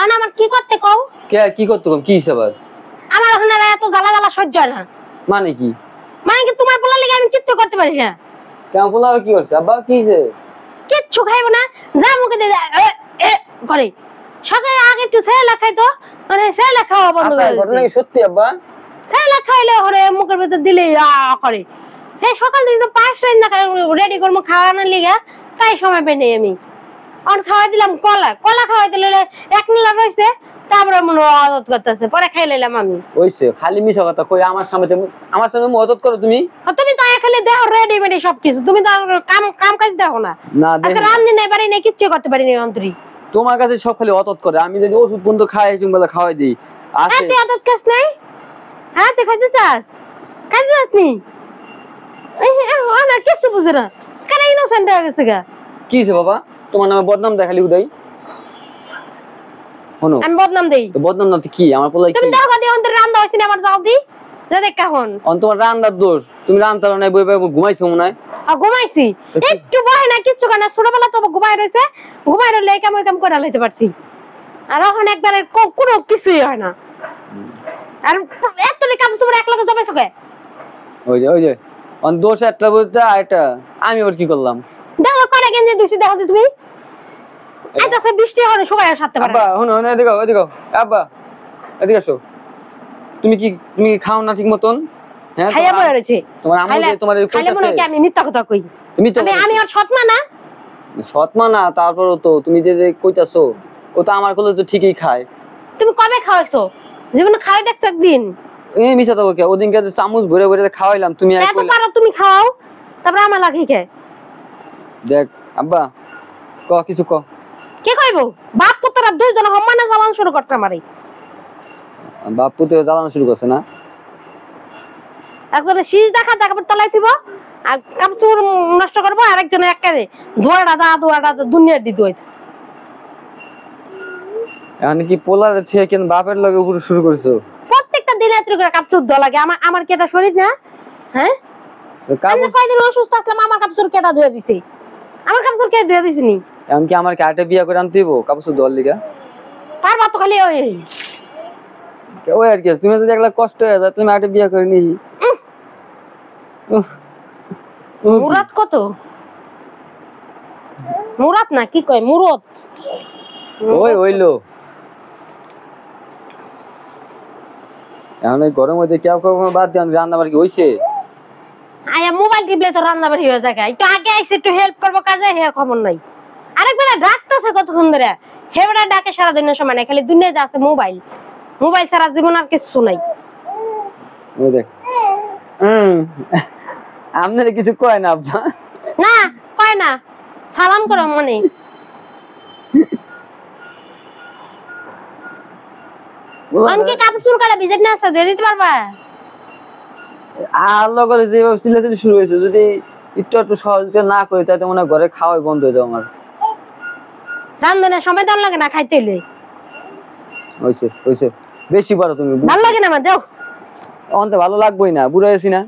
আনা আমার কি করতে কও? কে কি করতে কম কি হিসাব? আমার ওখানে এত জ্বালা জ্বালা সহ্য হয় না। মানে কি? মানে কি তোমার পোলা লাগি আমি কিচ্ছু করতে পারি না। কেন পোলা কি করছে আব্বা কি হইছে? কিচ্ছু খাইবো না, যা মুখে দিয়ে করে। সকালে আগে একটু সেলা খাইতো, মানে সেলা খাওয়া বন্ধ করে দিয়েছে। ঘটনা কি সত্যি আব্বা? সেলা খাইলে ওরে মুখের ভিতর দিলে করে। হ্যাঁ সকাল থেকে পাঁচ রাইন না রেডি করবো খাওয়ানোর লিগা, তাই সময় পেয়ে নেই আমি। আর খাওয়াই দিলাম কলা, কলা খাওয়াই দিলে এক নিলা রয়েছে, তারপরে মনে আদত করতেছে, পরে খাই লাইলাম আমি। ওইছে খালি মিছা কথা কই আমার সামনে মদত করো তুমি। তুমি তো খালি দেখো রেডিমেড সবকিছু, তুমি তো কাম কাজ দেখো না। আজকে রান্ধি নাই পারি না, কিচ্ছু করতে পারি না অন্তরি। তোমার কাছে সব খালি অতত করে, আমি যদি ওষুধ বন্ধ খাই বেলা খাওয়াই দিই। আসে তুই অতত কাজ নাই? হ্যাঁ তুই খাইতে চাস? খাইতে চাস নি? আমার কিছু বুঝে না, কেন ইনোসেন্ট হয়ে গেছে গা? কি হয়েছে বাবা? তোমার নামে বদনাম দেখালি উদয়। আমি বদনাম দেই? তো বদনাম না কি আমার পোলাই? তুমি দেখো দি অন্তর রান্দা হইছে না, আমার যাও দি যা দেখ কেমন। তোমার রান্দার দোষ, তুমি রান্তার নাই বই ঘুমাইছো মনে হয়। ঘুমাইছি একটু বহে না, কিচ্ছু কেন ছোটবেলা তো ঘুমাই রয়েছে, ঘুমাই রইলে কাম করে লাইতে পারছি। আর এখন একবারে কোনো কিছুই হয় না। আর এত কাম তোমার এক লগে জমাইছো কে? ওই যে দোষ একটা বলতে এটা আমি ওর কি করলাম? দেখো করে গেঞ্জি দিছি, দেখো তুমি আজ আছে বৃষ্টি হলে সবাই সারতে পারে। আব্বা শুনো না, এদিকে এদিকে আব্বা এদিকে আসো। তুমি খাও না ঠিক মতন? হ্যাঁ খাইয়া পড়ে রয়েছে তোমার আম্মু যে তোমার খাইলে মনে হয় আমি মিথ্যা কথা কই। আমি আর সৎমা না? সৎমা না, তারপরও তো তুমি যে কইতাছো ও তো আমার কোলে তো ঠিকই খায়। তুমি কবে খাওয়াইছো? জীবনে খাওয়াই দেখছো একদিন? এই মিছা তো কে ওদিনকে চামচ ভরে ভরে খাওয়াইলাম, তুমি এত পারো তুমি খাও, তারপর আমার লাগি কে? দেখ আব্বা কিছু ক। কে কইবো? বাপ পুত্ররা দুইজন সম্মানে জ্বালানো শুরু করতে আমারে। বাপ পুত্র জ্বালানো শুরু করছে না? একজনে শীষ দেখা দেখাবার তলায় থিব, আর কাপড় নষ্ট করবো, আর একজনে একেবারে ধোয়াটা দুনিয়ার দি দই। এখন কি পোলার থেকে কেন বাপের লগে উপরে শুরু করছো? প্রত্যেকটা দিনে এত করে কাপড় ধোয়া লাগে। আমার কি এটা শরীর না? হ্যাঁ আমি কয়দিন অসুস্থ আসলাম, আমার কাপড় কেটা ধুয়ে দিছে? আমার কাপড় কে ধুয়ে দিছে নি? এখন কি আমার কাটে বিয়া করে আনতে হইব কাপড় ধোয়ার লিগা? পারবা তো খালি ওই আর কি, তুমি যদি একলা কষ্ট হয়ে যায় তুমি আটে বিয়া করে নিই। মুরাদ কত? মুরাদ না কি কয় মুরত? ওই হইলো। এখন এই গরম মধ্যে কেউ বাদ দিয়ে রান্না বাড়ি হইছে? আয়া মোবাইল টিপলে তো রান্না বাড়ি হয়ে যায়। একটু আগে আইসে একটু হেল্প করবো কাজে, হের খবর নাই। আরেকবার ডাকতেছে কতক্ষণ ধরে, হেবড়া ডাকে সারাদিনের সময় নাই, খালি দুনিয়া যা আছে মোবাইল। মোবাইল ছাড়া জীবন আর কিছু নাই। ওই দেখ আপনারা কিছু কয় না আব্বা? না কয় না, সালাম করো মনে। অনকে কাপড় চুল কাটা ভিজে না দিয়ে দিতে পারবা? আল্লাহ করে যেভাবে চিল্লাচিল্লি শুরু হয়েছে, যদি একটু একটু সহযোগিতা না করি তাতে মনে হয় ঘরে খাওয়াই বন্ধ হয়ে যাবে আমার। রান্ধনের সময় তো লাগে না খাইতে হইলে। হইছে বেশি পারো তুমি। ভালো লাগে না আমার, যাও। অন্তে ভালো লাগবেই না, বুড়া হয়েছি না।